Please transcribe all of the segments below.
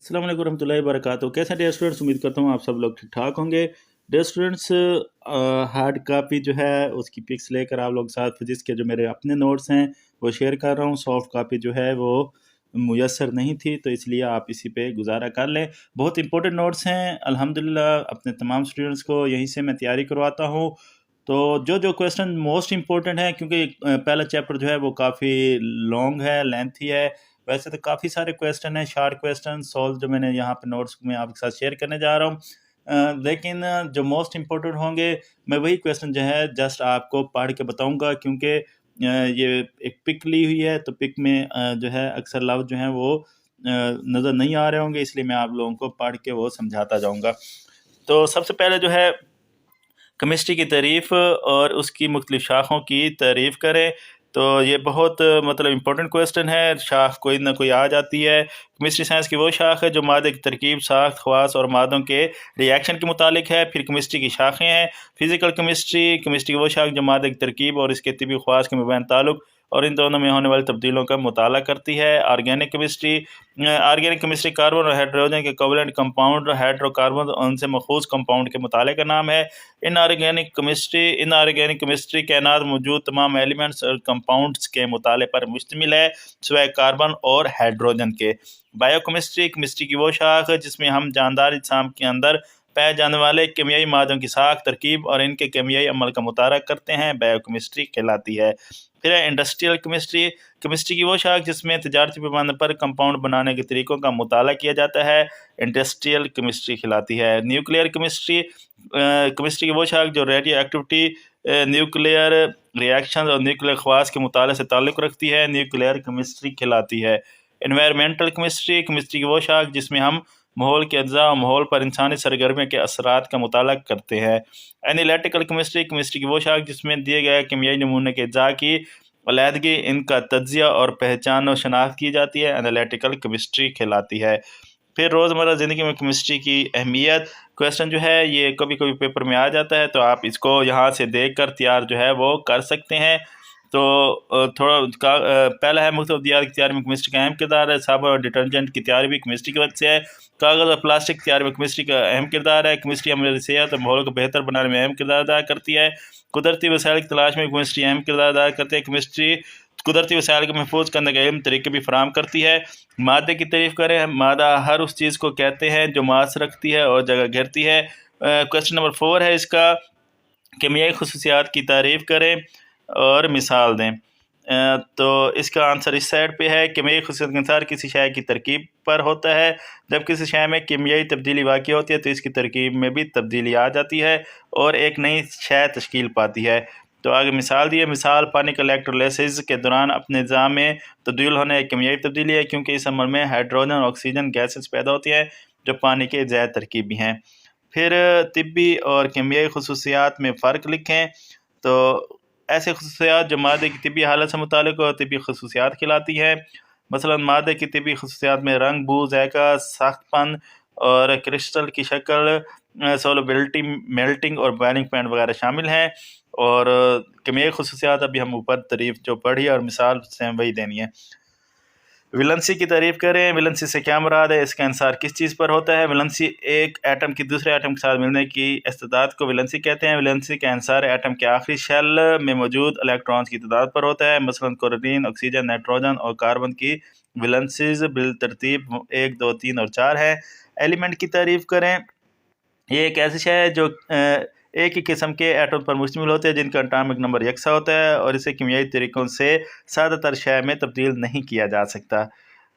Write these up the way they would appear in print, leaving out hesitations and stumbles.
अस्सलाम वालेकुम रहमतुल्लाहि व बरकातहू। कैसे हैं डियर स्टूडेंट्स? उम्मीद करता हूँ आप सब लोग ठीक ठाक होंगे। डियर स्टूडेंट्स, हार्ड कापी जो है उसकी पिक्स लेकर आप लोग साथ फिजिक्स के जो मेरे अपने नोट्स हैं वो शेयर कर रहा हूँ। सॉफ्ट कापी जो है वो मुयस्सर नहीं थी, तो इसलिए आप इसी पे गुजारा कर लें। बहुत इंपॉर्टेंट नोट्स हैं, अल्हम्दुलिल्लाह अपने तमाम स्टूडेंट्स को यहीं से मैं तैयारी करवाता हूँ। तो जो जो क्वेश्चन मोस्ट इम्पोर्टेंट है, क्योंकि पहला चैप्टर जो है वो काफ़ी लॉन्ग है, लेंथी है। वैसे तो काफ़ी सारे क्वेश्चन हैं, शार्ट क्वेश्चन सॉल्व जो मैंने यहाँ पे नोट्स में आपके साथ शेयर करने जा रहा हूँ। लेकिन जो मोस्ट इम्पोर्टेंट होंगे, मैं वही क्वेश्चन जो है जस्ट आपको पढ़ के बताऊंगा, क्योंकि ये एक पिक ली हुई है, तो पिक में जो है अक्सर लफ्ज़ जो हैं वो नज़र नहीं आ रहे होंगे, इसलिए मैं आप लोगों को पढ़ के वो समझाता जाऊंगा। तो सबसे पहले जो है केमिस्ट्री की तारीफ़ और उसकी मुख्तलिफ शाखों की तारीफ़ करें। तो ये बहुत मतलब इम्पोर्टेंट क्वेश्चन है। शाख कोई ना कोई आ जाती है। केमिस्ट्री साइंस की वो शाख है जो मादे की तरकीब, साख्त, ख़वास और मादों के रिएक्शन के मुतालिक है। फिर केमिस्ट्री की शाखें हैं। फिज़िकल केमिस्ट्री, केमिस्ट्री की वो शाख जो मादे की तरकीब और इसके तिबी ख़वास के मबैन ताल्लुक़ और इन दोनों में होने वाली तब्दीलों का मुताला करती है। Organic chemistry, organic chemistry carbon और हाइड्रोजन के कोवलेंट कंपाउंड, हाइड्रोकार्बन और उनसे मखूज़ कंपाउंड के मुताले का नाम है। इनऑर्गेनिक केमिस्ट्री कायनात में मौजूद तमाम एलिमेंट्स और कंपाउंड्स के मुताले पर मुश्तमिल है, सिवाय कार्बन और हाइड्रोजन के। बायोकेमिस्ट्री, केमिस्ट्री की वो शाख है जिसमें हम जानदार अजसाम के अंदर पाए जाने वाले केमियाई मादों की साख, तरकीब और इनके केमियाई अमल का मुतारा करते हैं, बायोकेमिस्ट्री कहलाती है। फिर है इंडस्ट्रियल केमिस्ट्री, केमिस्ट्री की वो शाख जिसमें तजारती पैमाने पर कंपाउंड बनाने के तरीकों का मुताला किया जाता है, इंडस्ट्रियल केमिस्ट्री कहलाती है। न्यूक्लियर केमिस्ट्री, केमिस्ट्री की वो शाख जो रेडियो एक्टिविटी, न्यूक्लियर रिएक्शन और न्यूक्लियर ख़वास के मुताले से ताल्लुक़ रखती है, न्यूक्लियर केमिस्ट्री कहलाती है। एनवायरमेंटल केमिस्ट्री, केमिस्ट्री की वो शाख जिसमें हम माहौल के अज्जा और माहौल पर इंसानी सरगर्मियों के असरात का मुताला करते हैं। एनालिटिकल केमिस्ट्री, केमिस्ट्री की वो शाख जिसमें दिए गए केमियाई नमूने के अज्जा की अलहदगी, इनका तज्जिया और पहचान और शनाख्त की जाती है, एनालिटिकल केमिस्ट्री कहलाती है। फिर रोज़मर्रा ज़िंदगी में केमिस्ट्री की अहमियत क्वेश्चन जो है ये कभी कभी पेपर में आ जाता है, तो आप इसको यहाँ से देख कर तैयार जो है वो कर सकते हैं। तो पहला है मुख्तलिफ अद्वियात की तैयारी में केमिस्ट्री का अहम किरदार है। साबुन और डिटर्जेंट की तैयारी भी केमिस्ट्री की वजह से है। कागज़ और प्लास्टिक की तैयारी में केमिस्ट्री का अहम किरदार है। केमिस्ट्री हमारी सेहत और माहौल को बेहतर बनाने में अहम किरदार अदा करती है। कुदरती वसाइल की तलाश में केमिस्ट्री अहम किरदार अदा करती है। केमिस्ट्री कुदरती वसाइल को महफूज करने के अहम तरीके भी फराहम करती है। मादे की तारीफ़ करें, मादा हर उस चीज़ को कहते हैं जो मास रखती है और जगह घेरती है। क्वेश्चन नंबर 4 है इसका, केमियाई खसूसियात की तारीफ़ करें और मिसाल दें। तो इसका आंसर इस साइड पे है। केमियाई खसूसियात का इंसार किसी शय की तरकीब पर होता है। जब किसी शय में केमियाई तब्दीली वाक़ई होती है तो इसकी तरकीब में भी तब्दीली आ जाती है और एक नई शय तश्कील पाती है। तो आगे मिसाल दी है। मिसाल, पानी का इलेक्ट्रोलिसिस के दौरान अपने निज़ाम में तब्दील होने एक केमियाई तब्दीली है, क्योंकि इस अमल में हाइड्रोजन और ऑक्सीजन गैसेस पैदा होती हैं जो पानी के ज़ैद तरकीबी हैं। फिर तिब्बी और केमियाई खसूसियात में फ़र्क लिखें। तो ऐसे खसूसियात जो मादे की तिब्बी हालत से मुताल्लिक़ और तिब्बी खसूसियात कहलाती हैं। मसलन मादे की तिब्बी खसूसियात में रंग, बू, ज़ायका, सख्तपन और क्रिस्टल की शक्ल, सोलबिलिटी, मेल्टिंग और बॉइलिंग पॉइंट वगैरह शामिल हैं। और केमियाई खसूसियात अभी हम ऊपर तारीफ़ जो पढ़ी और मिसाल से वही देनी है। विलेंसी की तारीफ़ करें। विलेंसी से क्या मुराद है? इसका इंसार किस चीज़ पर होता है? विलेंसी एक एटम की दूसरे एटम के साथ मिलने की इस्तेदाद को विलेंसी कहते हैं। विलेंसी का इंसार एटम के आखिरी शेल में मौजूद इलेक्ट्रॉन्स की तादाद पर होता है। मसलन क्लोरीन, ऑक्सीजन, नाइट्रोजन और कार्बन की विलेंसीज बिलतरतीब 1, 2, 3 और 4 है। एलिमेंट की तारीफ़ करें। ये एक ऐसी शय है जो एक ही किस्म के एटम पर मुश्तमिल होते हैं जिनका एटॉमिक नंबर यकसा होता है और इसे कीमियाई तरीक़ों से ज़्यादातर शय में तब्दील नहीं किया जा सकता।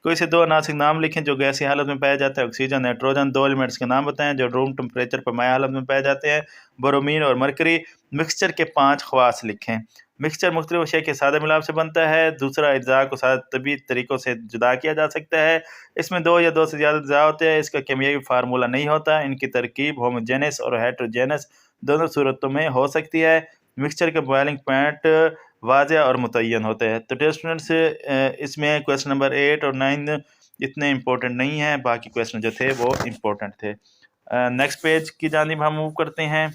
कोई से दो अनासिक नाम लिखें जो गैसी हालत में पाया जाता है। Oxygen, nitrogen. दो एलिमेंट्स के नाम बताएं जो रूम टेम्परेचर पर माया हालत में पाए जाते हैं। ब्रोमीन और मरकरी। मिक्सचर के 5 ख़वास लिखें। मिक्सचर मुख्तलिफ अशिया के सादे मिलाप से बनता है। दूसरा, अज्जा को तबी तरीक़ों से जुदा किया जा सकता है। इसमें 2 या 2 से ज़्यादा अज्जा होते हैं। इसका केमियाई फार्मूला नहीं होता। इनकी तरकीब होमोजेनस और हेट्रोजेनस दोनों सूरतों में हो सकती है। मिक्सचर के बॉइलिंग पॉइंट वाज़ेह और मुतय्यन होते हैं। तो डियर स्टूडेंट्स, इसमें क्वेश्चन नंबर 8 और 9 इतने इम्पोर्टेंट नहीं हैं, बाकी क्वेश्चन जो थे वो इम्पोर्टेंट थे। नेक्स्ट पेज की जानिब हम मूव करते हैं।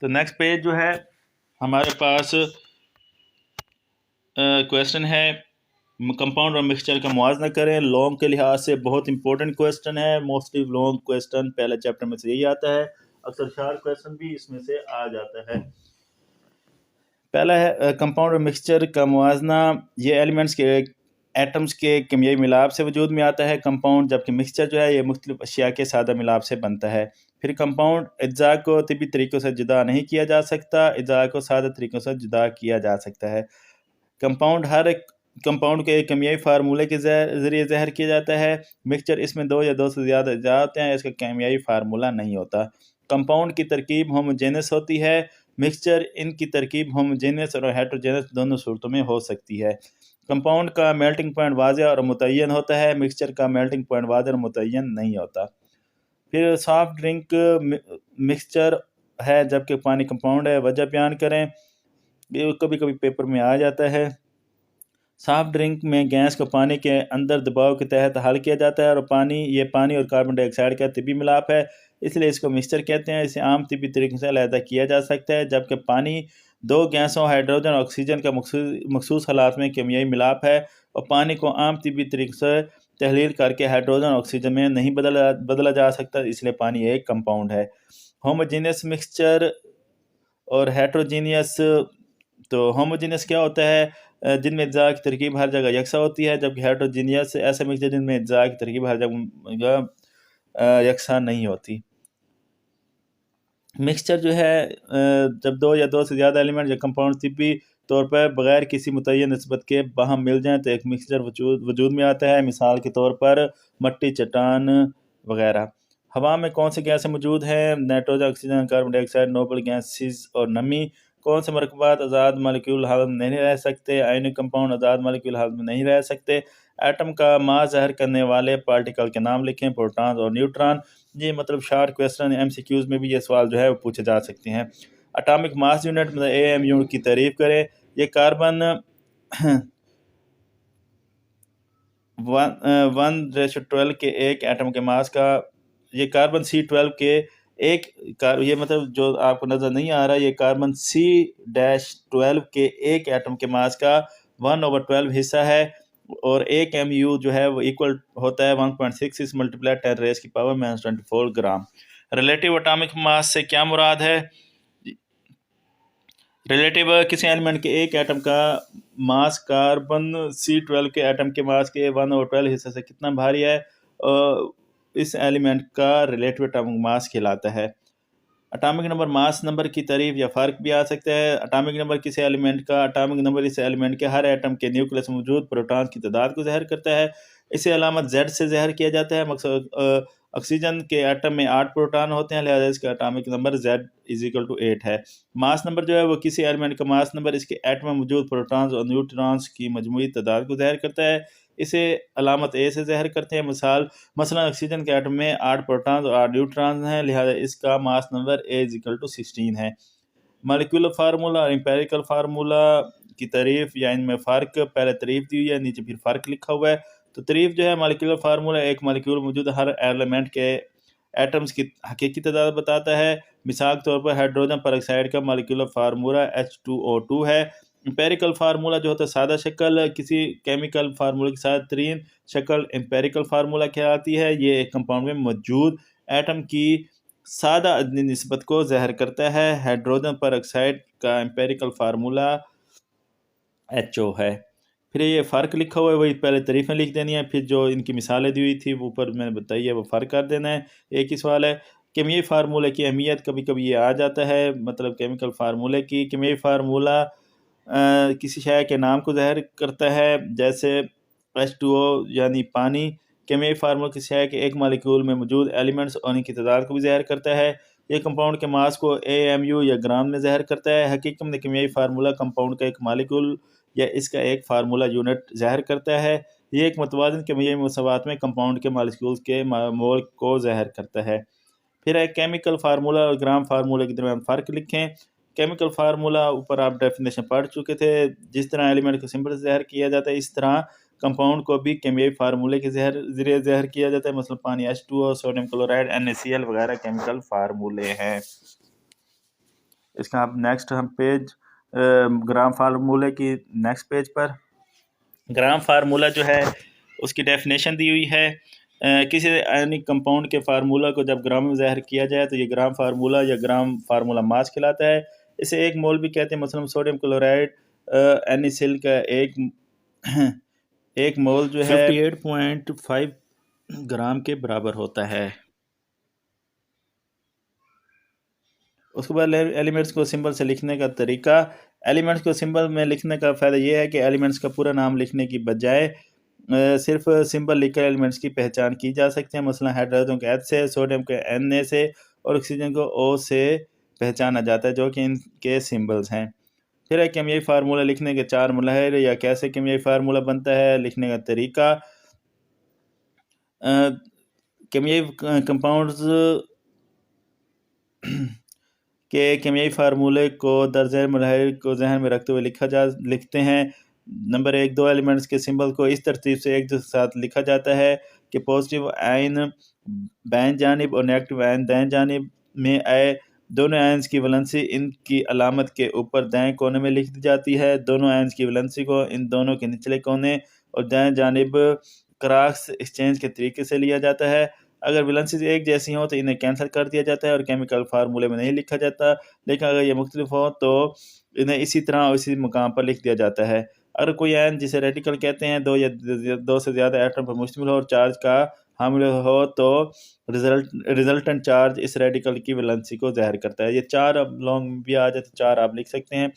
तो नेक्स्ट पेज जो है हमारे पास क्वेश्चन है कंपाउंड और मिक्सचर का मुआवजा करें। लॉन्ग के लिहाज से बहुत इंपॉर्टेंट क्वेश्चन है। मोस्टली लॉन्ग क्वेश्चन पहले चैप्टर में से यही आता है, अक्सर शार्ट क्वेश्चन भी इसमें से आ जाता है। पहला है कंपाउंड और मिक्सचर का मुआवजा। ये एलिमेंट्स के एटम्स के केमियाई मिलाप से वजूद में आता है कंपाउंड, जबकि मिक्सचर जो है ये मुख्तलिफ अशिया के सादा मिलाप से बनता है। फिर कंपाउंड अज्जा को तिब्बी तरीक़ों से जुदा नहीं किया जा सकता, अज्जा को सादा तरीक़ों से जुदा किया जा सकता है। कंपाउंड हर एक कंपाउंड के एक केमियाई फार्मूले के ज़रिए ज़हर किया जाता है। मिक्सचर इसमें दो या दो से ज़्यादा अज्जा होते हैं, इसका केमियाई फार्मूला नहीं होता। कंपाउंड की तरकीब होमोजेनस होती है, मिक्सचर इनकी तरकीब होमोजेनस और हेट्रोजेनस दोनों सूरतों में हो सकती है। कंपाउंड का मेल्टिंग पॉइंट वाज़ेह और मुतय्यन होता है, मिक्सचर का मेल्टिंग पॉइंट वाज़ेह और मुतय्यन नहीं होता। फिर सॉफ्ट ड्रिंक मिक्सचर है जबकि पानी कंपाउंड है, वजह बयान करें। ये कभी कभी पेपर में आ जाता है। सॉफ्ट ड्रिंक में गैस को पानी के अंदर दबाव के तहत हल किया जाता है और पानी और कार्बन डाइऑक्साइड का तिब्बी मिलाप है, इसलिए इसको मिक्सचर कहते हैं। इसे आम तिब्बी तरीके से अलहदा किया जा सकता है, जबकि पानी दो गैसों हाइड्रोजन और ऑक्सीजन का मखसूस हालात में केमियाई मिलाप है और पानी को आम तिब्बी तरीके से तहलील करके हाइड्रोजन और ऑक्सीजन में नहीं बदला जा सकता, इसलिए पानी एक कंपाउंड है। होमोजीनियस मिक्सचर और हेट्रोजीनियस। तो होमोजीनियस क्या होता है? जिनमें अज्जा की तरकीब हर जगह यकसा होती है, जबकि हेट्रोजीनियस ऐसा मिक्सचर जिनमें अज्जा की तरकीब हर जगह यकसा नहीं होती। मिक्सचर जो है जब दो या दो से ज़्यादा एलिमेंट या कंपाउंड तिब्बी तौर पर बगैर किसी मुतय्यन निस्बत के बाहम मिल जाएं तो एक मिक्सचर वजूद में आता है। मिसाल के तौर पर मट्टी, चट्टान वगैरह। हवा में कौन से गैसें मौजूद हैं? Nitrogen, oxygen, carbon dioxide, noble gases और नमी। कौन से मरकबात आज़ाद मालिक्यूल हालत में नहीं रह सकते? आयनिक कंपाउंड आज़ाद मालिक्यूल हालत में नहीं रह सकते। एटम का मास ज़ाहिर करने वाले पार्टिकल के नाम लिखें, प्रोटॉन और न्यूट्रॉन। ये मतलब शार्ट क्वेश्चन एमसीक्यूज में भी ये सवाल जो है वो पूछे जा सकते हैं। एटॉमिक मास यूनिट मतलब एएम यूनिट की तारीफ करें। ये कार्बन 1:12 के एक एटम के मास का, ये कार्बन C12 के ये मतलब जो आपको नज़र नहीं आ रहा, ये कार्बन C-12 के एक एटम के मास का 1/12 हिस्सा है और एक MU जो है वो इक्वल होता है 1.66 × 10⁻⁻24 ग्राम। रिलेटिव एटॉमिक मास से क्या मुराद है? रिलेटिव किसी एलिमेंट के एक एटम का मास कार्बन C12 के एटम के मास के 1/12 हिस्से से कितना भारी है, इस एलिमेंट का रिलेटिव एटॉमिक मास कहलाता है। एटॉमिक नंबर मास नंबर की तारीफ या फ़र्क भी आ सकता है। एटॉमिक नंबर किसी एलिमेंट का एटॉमिक नंबर इस एलिमेंट के हर एटम के न्यूक्लियस में मौजूद प्रोटॉन की तादाद को ज़ाहिर करता है। इसे अलामत Z से ज़ाहिर किया जाता है। मकसद ऑक्सीजन के एटम में 8 प्रोटॉन होते हैं, लिहाजा इसका एटॉमिक नंबर Z = 8 है। मास नंबर जो है वो किसी एलिमेंट का मास नंबर इसके एटम में मौजूद प्रोटॉन्स और न्यूट्रॉन्स की मजमूई तादाद को ज़ाहिर करता है। इसे अलामत A से ज़ाहिर करते हैं। मसलन ऑक्सीजन के एटम में 8 प्रोटॉन्स और 8 न्यूट्रॉन्स हैं, लिहाजा इसका मास नंबर A = 16 है। मॉलिक्यूलर फार्मूला और एम्पिरिकल फार्मूला की तारीफ या इनमें फ़र्क। पहले तारीफ दी हुई है, नीचे फिर फ़र्क लिखा हुआ है। तो तारीफ जो है, मॉलिक्यूलर फार्मूला एक मॉलिक्यूल मौजूद हर एलिमेंट के एटम्स की हकीकी तादाद बताता है। मिसाल के तौर पर हाइड्रोजन परऑक्साइड का मॉलिक्यूलर फार्मूला H2O2 है। एम्पेरिकल फार्मूला जो होता है सादा शक्ल, किसी केमिकल फार्मूले के साथ तरीन शक्ल एम्पेरिकल फार्मूला कहलाती है। ये एक कंपाउंड में मौजूद एटम की सादा अदनी निस्बत को ज़ाहिर करता है। हाइड्रोजन परऑक्साइड का एम्पेरिकल फार्मूला HO है। फिर ये फ़र्क लिखा हुआ है, वही पहले तारीफ़ें लिख देनी है, फिर जो इनकी मिसालें दी हुई थी वो ऊपर मैंने बताई है वो फ़र्क कर देना है। एक ही सवाल है। केमियाई फार्मूले की अहमियत, कभी कभी ये आ जाता है, मतलब केमिकल फार्मूले की। केमियाई फार्मूला किसी शय के नाम को ज़ाहिर करता है, जैसे H2O यानी पानी। केमियाई फार्मूला किसी शय के एक मालिक्यूल में मौजूद एलिमेंट्स और उनकी तादाद को भी ज़ाहिर करता है। ये कंपाउंड के मास को AMU या ग्राम में ज़ाहिर करता है। हकीकत में केमियाई फार्मूला कंपाउंड का एक मालिक्यूल या इसका एक फार्मूला यूनिट ज़ाहिर करता है। ये एक मुतवाज़िन केमियाई मसवात में कंपाउंड के मालिक्यूल्स के मोल को ज़ाहिर करता है। फिर है केमिकल फार्मूला और ग्राम फार्मूले के दरमियान फ़र्क लिखें। केमिकल फार्मूला ऊपर आप डेफिनेशन पढ़ चुके थे। जिस तरह एलिमेंट को सिंपल से ज़ाहिर किया जाता है, इस तरह कंपाउंड को भी केमियाई फार्मूले के ज़रिए ज़ाहिर किया जाता है। मसलन पानी H2O, सोडियम क्लोराइड NaCl वगैरह केमिकल फार्मूले हैं। इसका आप नेक्स्ट हम पेज ग्राम फार्मूले की नेक्स्ट पेज पर। ग्राम फार्मूला जो है उसकी डेफिनेशन दी हुई है। किसी आयनिक कंपाउंड के फार्मूला को जब ग्राम में ज़ाहिर किया जाए तो ये ग्राम फार्मूला या ग्राम फार्मूला मास कहलाता है। इसे एक मोल भी कहते हैं। मसलन सोडियम क्लोराइड NaCl का एक मोल जो है 58.5 ग्राम के बराबर होता है। उसके बाद एलिमेंट्स को सिंबल से लिखने का तरीका। एलिमेंट्स को सिंबल में लिखने का फ़ायदा ये है कि एलिमेंट्स का पूरा नाम लिखने की बजाय सिर्फ सिंबल लिखकर एलिमेंट्स की पहचान की जा सकती है। मसलन हाइड्रोजन को H से, सोडियम को Na से और ऑक्सीजन को O से पहचाना जाता है, जो कि इनके सिंबल्स हैं। फिर है केमियाई फार्मूला लिखने के 4 मराहिल या कैसे केमियाई फार्मूला बनता है, लिखने का तरीका। केमियाई कंपाउंड्स के केमियाई फार्मूले को दर्ज मराहिल को जहन में रखते हुए लिखते हैं। नंबर 1, 2 एलिमेंट्स के सिंबल को इस तरतीब से एक साथ लिखा जाता है कि पॉजिटिव आयन बाएं जानिब और नेगेटिव आयन दाएं जानिब में आए। दोनों आयन्स की वैलेंसी इनकी अलामत के ऊपर दाएं कोने में लिख दी जाती है। दोनों आयन्स की वैलेंसी को इन दोनों के निचले कोने और दाएं जानिब क्रॉस एक्सचेंज के तरीके से लिया जाता है। अगर वैलेंसीज एक जैसी हों तो इन्हें कैंसिल कर दिया जाता है और केमिकल फार्मूले में नहीं लिखा जाता। लेकिन अगर ये मुख्तलिफ हो तो इन्हें इसी तरह और इसी मुकाम पर लिख दिया जाता है। अगर कोई आयन जिसे रेडिकल कहते हैं दो से ज़्यादा एटम पर मुश्तमिल हो और चार्ज का हामिल हो तो रिजल्टेंट चार्ज इस रेडिकल की वैलेंसी को ज़ाहिर करता है। ये 4 अब लॉन्ग भी आ जाए तो 4 आप लिख सकते हैं।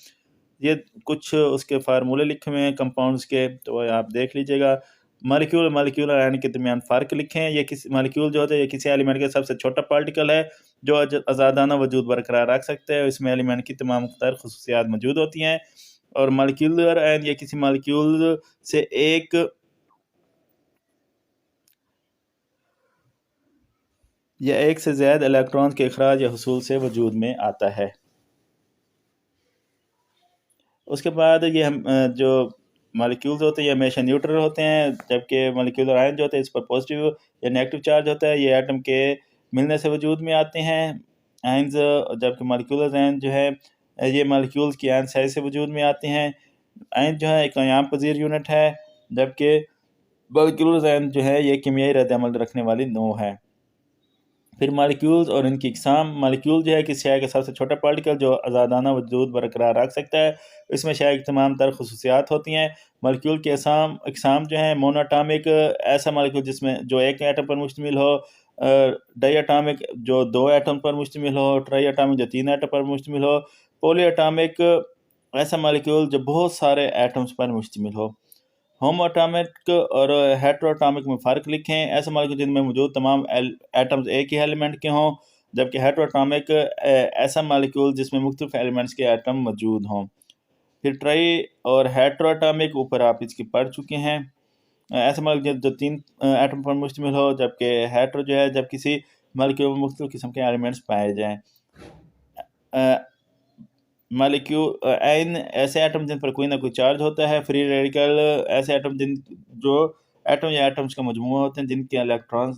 ये कुछ उसके फार्मूले लिखे हुए हैं कंपाउंड्स के, तो आप देख लीजिएगा। मॉलिक्यूल और आयन के दरमियान फ़र्क लिखें। ये किसी मॉलिक्यूल जो होता है ये किसी एलिमेंट का सबसे छोटा पार्टिकल है जो आज़ादाना वजूद बरकरार रख सकता है। इसमें एलिमेंट की तमाम मुख्तलिफ खसूसियात मौजूद होती हैं। और मॉलिक्यूलर आयन या किसी मॉलिक्यूल से एक से ज़्यादा इलेक्ट्रॉन के अखराज या हुसूल से वजूद में आता है। उसके बाद ये हम जो मॉलिक्यूल्स होते हैं ये हमेशा न्यूट्रल होते हैं, जबकि मॉलिक्यूलर आयन जो होते हैं इस पर पॉजिटिव या नेगेटिव चार्ज होता है। ये एटम के मिलने से वजूद में आते हैं आयन्स, जबकि मॉलिक्यूलर आयन जो है ये मॉलिक्यूल्स की आयन साइज से वजूद में आते हैं। आयन जो है एक क़याम पज़ीर यूनिट है, जबकि मॉलिक्यूलर आयन जो है ये कीमियाई रद्द-ए-अमल रखने वाली नौ है। फिर मॉलिक्यूल्स और इनकी इकसाम। मॉलिक्यूल जो है किसी शय का सबसे छोटा पार्टिकल जो आज़ादाना वजूद बरकरार रख सकता है। इसमें शय की तमाम तर खसूसियात होती हैं। मॉलिक्यूल के इकसाम जो है मोनोटामिक ऐसा मॉलिक्यूल जिसमें जो एक एटम पर मुश्तमिल हो, डाईएटॉमिक जो 2 एटम पर मुश्तमिल हो, ट्राईएटॉमिक जो 3 एटम पर मुश्तमिल हो, पॉलीएटॉमिक ऐसा मॉलिक्यूल जो बहुत सारे एटम्स पर मुश्तमिल हो। होमोएटॉमिक और हेटेरोएटॉमिक में फ़र्क लिखें। ऐसे मॉलिक्यूल जिनमें मौजूद तमाम एटम्स एक ही एलिमेंट के हों, जबकि हेटेरोएटॉमिक ऐसा मॉलिक्यूल जिसमें मुख्तलिफ एलिमेंट्स के एटम मौजूद हों। फिर ट्राई और हेटेरोएटॉमिक ऊपर आप इसकी पढ़ चुके हैं। ऐसा मॉलिक्यूल जो 3 एटम पर मुश्तमिल हो, जबकि हेटेरो जो है जब किसी मॉलिक्यूल में मुख्तलिफ किस्म के एलिमेंट्स पाए जाएँ। मॉलिक्यूल आयन ऐसे एटम जिन पर कोई ना कोई चार्ज होता है। फ्री रेडिकल ऐसे एटम जो एटम या एटम्स का मजमूआ होते हैं जिनके इलेक्ट्रॉन्स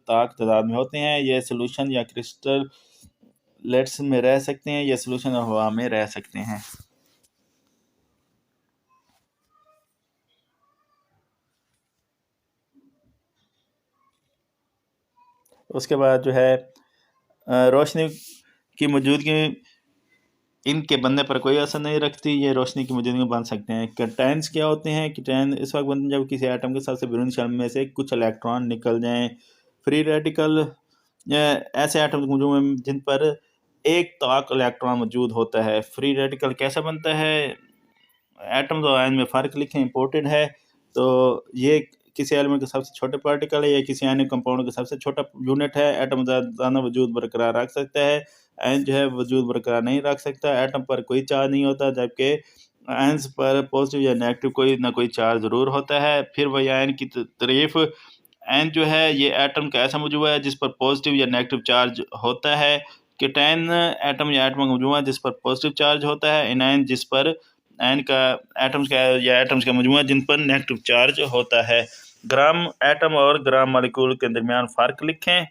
ताक तादाद में होते हैं। ये सोल्यूशन या क्रिस्टलेट्स में रह सकते हैं या सोल्यूशन और हवा में रह सकते हैं। उसके बाद जो है रोशनी की मौजूदगी इनके बनने पर कोई असर नहीं रखती। ये रोशनी की मौजूदगी में बन सकते हैं। कैटायन्स क्या होते हैं? कैटायन इस वक्त बनते हैं जब किसी एटम के सबसे बैरूनी शल में से कुछ इलेक्ट्रॉन निकल जाएं। फ्री रेडिकल ऐसे एटम में जिन पर एक ताक इलेक्ट्रॉन मौजूद होता है। फ्री रेडिकल कैसा बनता है? एटम्स और आयन में फ़र्क लिखें, इंपॉर्टेंट है। तो ये किसी एलिमेंट के सबसे छोटे पार्टिकल है या किसी आयनिक कंपाउंड का सबसे छोटा यूनिट है। एटम ज़्यादा वजूद बरकरार रख सकता है, आयन जो है वजूद बरकरार नहीं रख सकता। एटम पर कोई चार्ज नहीं होता, जबकि आयन्स पर पॉजिटिव या नेगेटिव कोई ना कोई चार्ज ज़रूर होता है। फिर वही आयन की तारीफ। आयन जो है ये एटम का ऐसा मजमूआ है जिस पर पॉजिटिव या नेगेटिव चार्ज होता है। कैटायन एटम या एटम का मजमूआ जिस पर पॉजिटिव चार्ज होता है। एनायन जिस पर आयन का एटम्स का या एटम्स का मजमूआ जिन पर नेगेटिव चार्ज होता है। ग्राम एटम और ग्राम मॉलिक्यूल के दरमियान फ़र्क लिखें।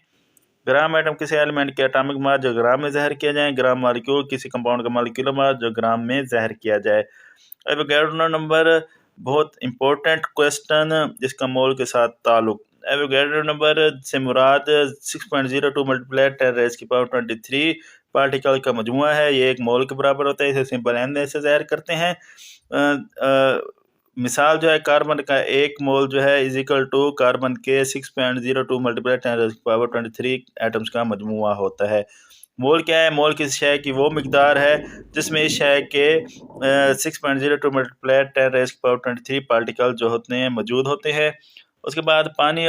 ग्राम एटम किसी एलिमेंट के एटॉमिक मास जो ग्राम में ज़ाहिर किया जाए। ग्राम मॉलिक्यूल किसी कंपाउंड का मॉलिक्यूलर मास जो ग्राम में ज़ाहिर किया जाए। एवोगैड्रो नंबर बहुत इंपॉर्टेंट क्वेश्चन जिसका मोल के साथ ताल्लुक। एवोगैड्रो नंबर से मुराद 6.02 मल्टीप्लाई 10⁻23 पार्टिकल का मजमुआ है। ये एक मोल के बराबर होता है। इसे सिंपल n से ज़ाहिर करते हैं। मिसाल जो है कार्बन का 1 मोल जो है इज इक्वल टू कार्बन के 6.02 मल्टीप्लाई 10⁻23 एटम्स का मजमुआ होता है। मोल क्या है? मोल किसी शय की वो मिकदार है जिसमें इस शय के 6.02 मल्टीप्लाई 10⁻23 पार्टिकल जो होते हैं मौजूद होते हैं। उसके बाद पानी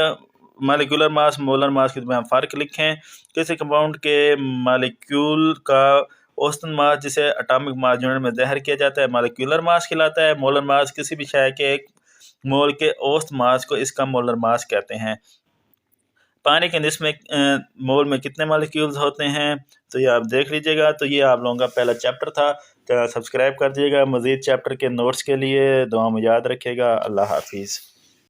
मालिक्यूलर मास मोलर मास के दरमियान फ़र्क लिखें। किसी कंपाउंड के मालिक्यूल का औसतन मास जिसे एटॉमिक मास यूनिट में ज़ाहिर किया जाता है मालिक्यूलर मास कहलाता है। मोलर मास किसी भी शय के एक मोल के औसत मास को इसका मोलर मास कहते हैं। पानी के निस्फ में मोल में कितने मालिक्यूल्स होते हैं तो ये आप देख लीजिएगा। तो ये आप लोगों का पहला चैप्टर था। चैनल सब्सक्राइब कर दीजिएगा। मज़ीद चैप्टर के नोट्स के लिए दुआ में याद रखिएगा। अल्लाह हाफिज़।